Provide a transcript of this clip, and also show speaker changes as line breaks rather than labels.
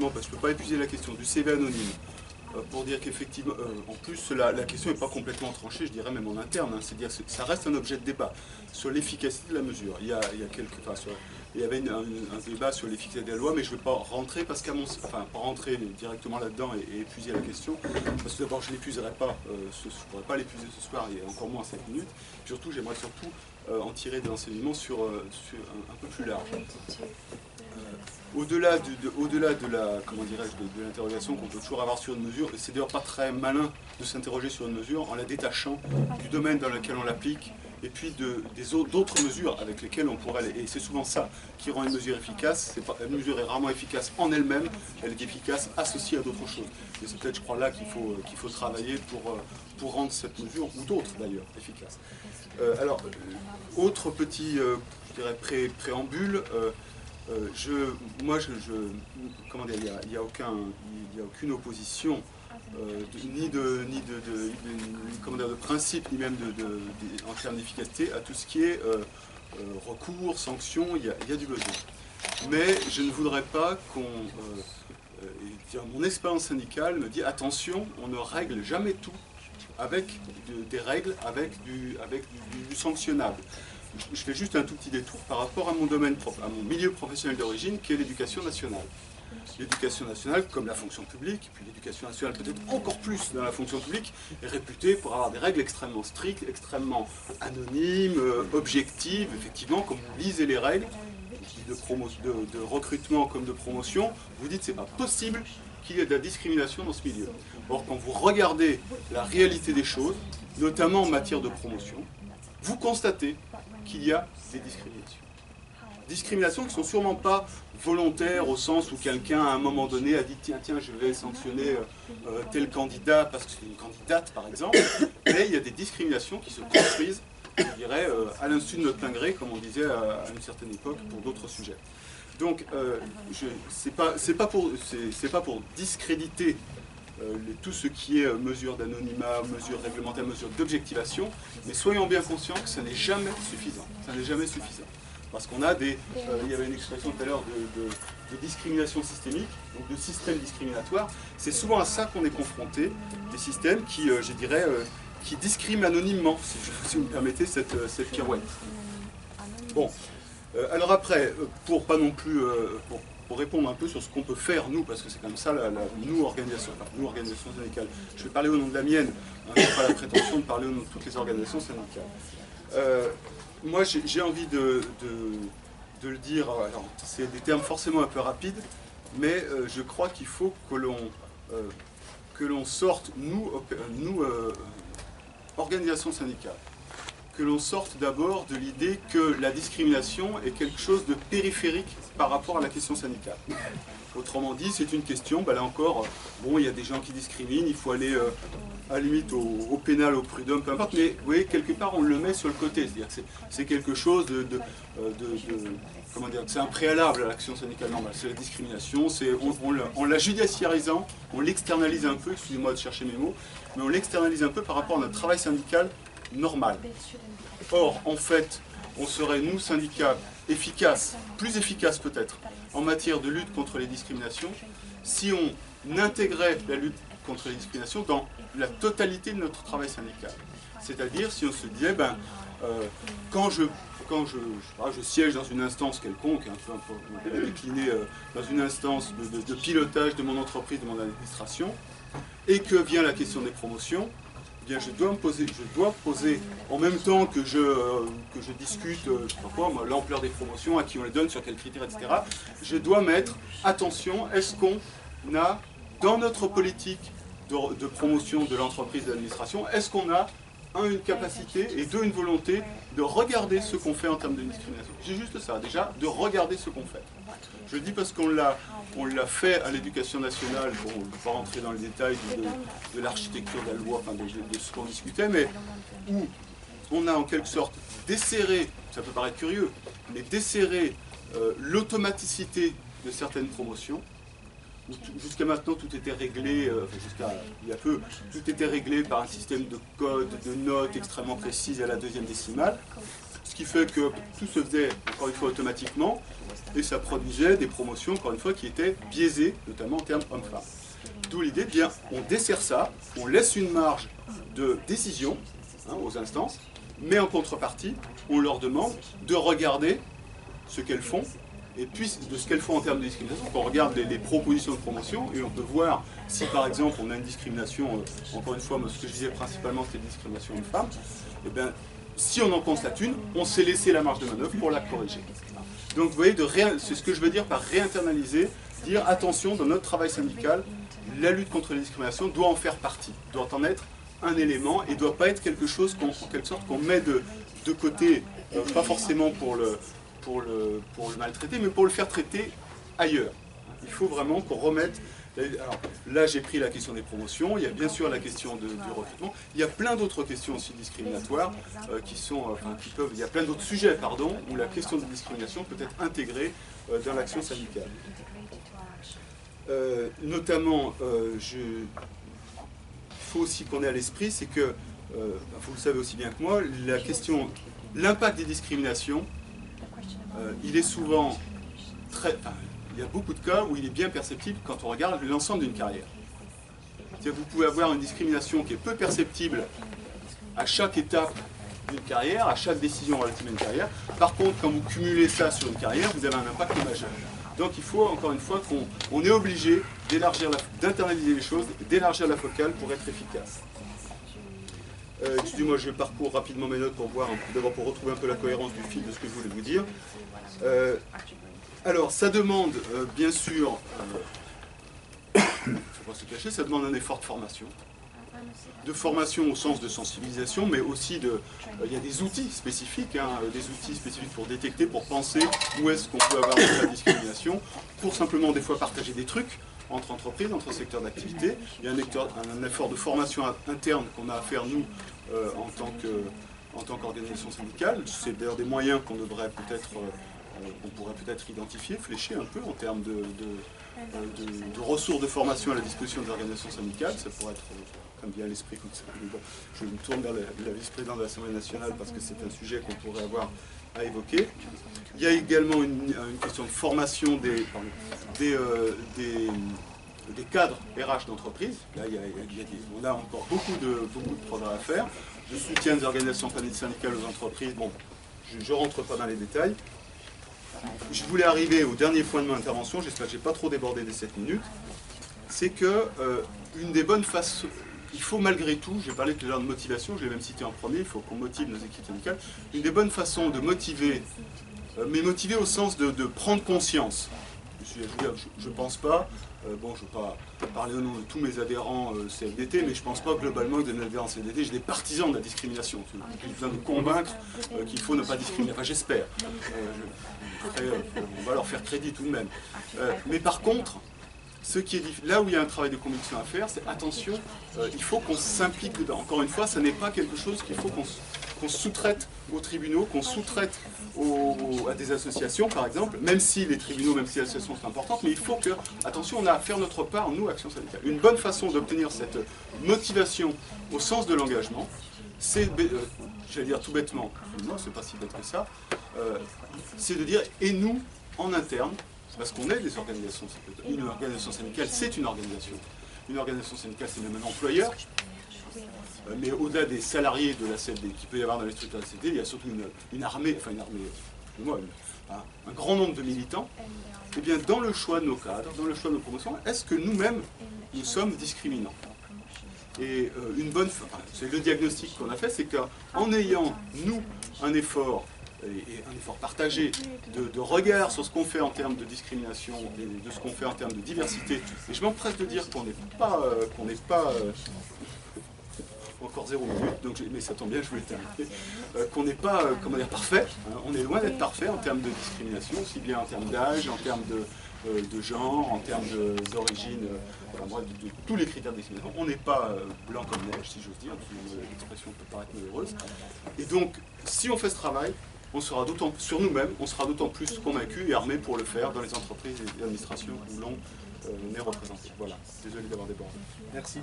Non, parce que je ne peux pas épuiser la question du CV anonyme. Pour dire qu'effectivement, en plus, la question n'est pas complètement tranchée, je dirais même en interne, hein, c'est-à-dire que ça reste un objet de débat sur l'efficacité de la mesure. Il y a quelques, enfin, il y avait un débat sur l'efficacité de la loi, mais je ne vais pas rentrer parce qu'à mon, enfin, pas rentrer directement là-dedans et épuiser la question, parce que d'abord je ne l'épuiserai pas, je ne pourrais pas l'épuiser ce soir, et encore moins 5 minutes. Surtout, j'aimerais surtout en tirer des enseignements sur un peu plus large. Au-delà de la, comment dirais-je, de l'interrogation qu'on peut toujours avoir sur une mesure, c'est d'ailleurs pas très malin de s'interroger sur une mesure en la détachant du domaine dans lequel on l'applique et puis d'autres mesures avec lesquelles on pourrait aller. Et c'est souvent ça qui rend une mesure efficace. Une mesure est rarement efficace en elle-même, elle est efficace associée à d'autres choses. Et c'est peut-être, je crois, là qu'il faut travailler pour rendre cette mesure, ou d'autres d'ailleurs, efficace. Autre petit, je dirais, préambule. Comment dire, il n'y a aucune opposition ni de principe, ni même en termes d'efficacité à tout ce qui est recours, sanctions, il y a du besoin. Mais je ne voudrais pas mon expérience syndicale me dit attention, on ne règle jamais tout avec des règles, avec du sanctionnable. Je fais juste un tout petit détour par rapport à mon domaine, à mon milieu professionnel d'origine, qui est l'éducation nationale. L'éducation nationale, comme la fonction publique, et puis l'éducation nationale peut-être encore plus dans la fonction publique, est réputée pour avoir des règles extrêmement strictes, extrêmement anonymes, objectives. Effectivement, comme vous lisez les règles de recrutement comme de promotion, vous dites que ce n'est pas possible qu'il y ait de la discrimination dans ce milieu. Or, quand vous regardez la réalité des choses, notamment en matière de promotion, vous constatez qu'il y a des discriminations. Discriminations qui ne sont sûrement pas volontaires au sens où quelqu'un à un moment donné a dit tiens, je vais sanctionner tel candidat parce que c'est une candidate par exemple, mais il y a des discriminations qui se construisent, je dirais, à l'insu de notre plein gré, comme on disait à une certaine époque pour d'autres sujets. Donc, c'est pas pour discréditer tout ce qui est mesure d'anonymat, mesure réglementaire, mesure d'objectivation, mais soyons bien conscients que ça n'est jamais suffisant. Ça n'est jamais suffisant. Parce qu'on a il y avait une expression tout à l'heure de discrimination systémique, donc de système discriminatoire. C'est souvent à ça qu'on est confronté, des systèmes qui, je dirais, qui discriminent anonymement, si vous me permettez cette pirouette. Bon, alors après, pour pas non plus... pour répondre un peu sur ce qu'on peut faire, nous, parce que c'est comme ça, nous, organisation syndicale. Je vais parler au nom de la mienne, hein, je n'ai pas la prétention de parler au nom de toutes les organisations syndicales. Moi, j'ai envie de le dire, alors c'est des termes forcément un peu rapides, mais je crois qu'il faut que l'on sorte, nous organisations syndicales, que l'on sorte d'abord de l'idée que la discrimination est quelque chose de périphérique par rapport à la question syndicale. Autrement dit, c'est une question, là encore, bon, il y a des gens qui discriminent, il faut aller à la limite au pénal, au prud'homme, peu importe, mais vous voyez, quelque part, on le met sur le côté, c'est-à-dire que c'est quelque chose comment dire, c'est un préalable à l'action syndicale normale, c'est la discrimination, en la judiciarisant, on l'externalise un peu, excusez-moi de chercher mes mots, mais on l'externalise un peu par rapport à notre travail syndical normal. Or, en fait, on serait, nous, syndicats, efficaces, plus efficaces peut-être, en matière de lutte contre les discriminations, si on intégrait la lutte contre les discriminations dans la totalité de notre travail syndical. C'est-à-dire, si on se disait, quand je siège dans une instance quelconque, hein, peu importe comment on peut décliner, dans une instance de pilotage de mon entreprise, de mon administration, et que vient la question des promotions, eh bien, je dois poser, en même temps que je discute, je sais pas quoi, l'ampleur des promotions, à qui on les donne, sur quels critères, etc. Je dois mettre, attention, est-ce qu'on a, dans notre politique de promotion de l'entreprise et de l'administration, est-ce qu'on a, une capacité, et deux, une volonté de regarder ce qu'on fait en termes de discrimination. J'ai juste ça, déjà, de regarder ce qu'on fait. Je le dis parce qu'on l'a fait à l'éducation nationale, bon, on ne peut pas rentrer dans les détails de l'architecture de la loi, enfin, de ce qu'on discutait, mais où on a en quelque sorte desserré, ça peut paraître curieux, mais desserré l'automaticité de certaines promotions. Jusqu'à maintenant, tout était réglé, jusqu'à il y a peu, tout était réglé par un système de code, de notes extrêmement précises à la deuxième décimale. ce qui fait que tout se faisait, encore une fois, automatiquement, et ça produisait des promotions, encore une fois, qui étaient biaisées, notamment en termes hommes-femmes. D'où l'idée de dire, on dessert ça, on laisse une marge de décision aux instances, mais en contrepartie, on leur demande de regarder ce qu'elles font, et puis de ce qu'elles font en termes de discrimination. On regarde les propositions de promotion, et on peut voir si par exemple on a une discrimination, encore une fois, moi, ce que je disais principalement c'était une discrimination homme-femme, et bien si on en constate une, on s'est laissé la marge de manœuvre pour la corriger. Donc vous voyez, c'est ce que je veux dire par réinternaliser, dire attention, dans notre travail syndical, la lutte contre les discriminations doit en faire partie, doit en être un élément et ne doit pas être quelque chose en quelque sorte qu'on met de côté, pas forcément pour le maltraiter, mais pour le faire traiter ailleurs. Il faut vraiment qu'on remette. Alors, là, j'ai pris la question des promotions, il y a bien sûr la question du recrutement, il y a plein d'autres questions aussi discriminatoires il y a plein d'autres sujets, pardon, où la question de discrimination peut être intégrée dans l'action syndicale. Notamment, il faut aussi qu'on ait à l'esprit, c'est que, vous le savez aussi bien que moi, l'impact des discriminations, il est souvent il y a beaucoup de cas où il est bien perceptible quand on regarde l'ensemble d'une carrière. C'est-à-dire que vous pouvez avoir une discrimination qui est peu perceptible à chaque étape d'une carrière, à chaque décision relative à une carrière. Par contre, quand vous cumulez ça sur une carrière, vous avez un impact majeur. Donc il faut, encore une fois, qu'on est obligé d'internaliser les choses, d'élargir la focale pour être efficace. Excusez-moi, je parcours rapidement mes notes pour voir, d'abord pour retrouver un peu la cohérence du fil de ce que je voulais vous dire. Alors, ça demande, bien sûr, il ne faut pas se cacher, ça demande un effort de formation. De formation au sens de sensibilisation, mais aussi il y a des outils spécifiques, des outils spécifiques pour détecter, pour penser où est-ce qu'on peut avoir de la discrimination, pour simplement des fois partager des trucs entre entreprises, entre secteurs d'activité. Il y a un effort de formation interne qu'on a à faire, nous, en tant qu'organisation syndicale. C'est d'ailleurs des moyens qu'on pourrait peut-être identifier, flécher un peu en termes de ressources de formation à la disposition des organisations syndicales. Ça pourrait être, comme vient à l'esprit, comme ça. Je me tourne vers la vice-présidente de l'Assemblée nationale parce que c'est un sujet qu'on pourrait avoir à évoquer. Il y a également une question de formation des cadres RH d'entreprise. Là, on a encore beaucoup de progrès à faire. Le soutien des organisations syndicales aux entreprises, bon, je ne rentre pas dans les détails. Je voulais arriver au dernier point de mon intervention, j'espère que je n'ai pas trop débordé des 7 minutes, c'est que une des bonnes façons, il faut malgré tout, j'ai parlé tout à l'heure de motivation, je l'ai même cité en premier, il faut qu'on motive nos équipes syndicales, une des bonnes façons de motiver, mais motiver au sens de prendre conscience. Je ne pense pas, bon je ne veux pas parler au nom de tous mes adhérents CFDT, mais je ne pense pas globalement que de mes adhérents CFDT, j'ai des partisans de la discrimination. J'ai besoin de convaincre qu'il faut ne pas discriminer, enfin j'espère. On va leur faire crédit tout de même. Mais par contre, là où il y a un travail de conviction à faire, c'est attention, il faut qu'on s'implique dedans. Encore une fois, ce n'est pas quelque chose qu'il faut qu'on sous-traite aux tribunaux, qu'on sous-traite à des associations, par exemple, même si les tribunaux, même si les associations sont importantes, mais il faut que, attention, on a à faire notre part, nous, Action syndicale. Une bonne façon d'obtenir cette motivation au sens de l'engagement, c'est, j'allais dire tout bêtement, non, c'est pas si bête que ça, c'est de dire, et nous, en interne, parce qu'on est des organisations syndicales, une organisation syndicale, c'est une organisation. Une organisation syndicale, c'est même un employeur. Mais au-delà des salariés de la CFD qu'il peut y avoir dans les structures de la CFD, il y a surtout une armée, un grand nombre de militants. Et bien, dans le choix de nos cadres, dans le choix de nos promotions, est-ce que nous-mêmes, nous sommes discriminants? Et c'est le diagnostic qu'on a fait, c'est qu'en ayant, nous, un effort, et un effort partagé de regard sur ce qu'on fait en termes de discrimination et de ce qu'on fait en termes de diversité, et je m'empresse de dire qu'on n'est pas encore 0 minute, donc mais ça tombe bien, je voulais terminer, qu'on n'est pas, parfait, hein, on est loin d'être parfait en termes de discrimination, aussi bien en termes d'âge, en termes de genre, en termes d'origine, de tous les critères de discrimination. On n'est pas blanc comme neige, si j'ose dire, l'expression peut paraître malheureuse. Et donc, si on fait ce travail, sur nous-mêmes, on sera d'autant plus convaincus et armés pour le faire dans les entreprises et les administrations où l'on est représenté. Voilà, désolé d'avoir débordé. Merci.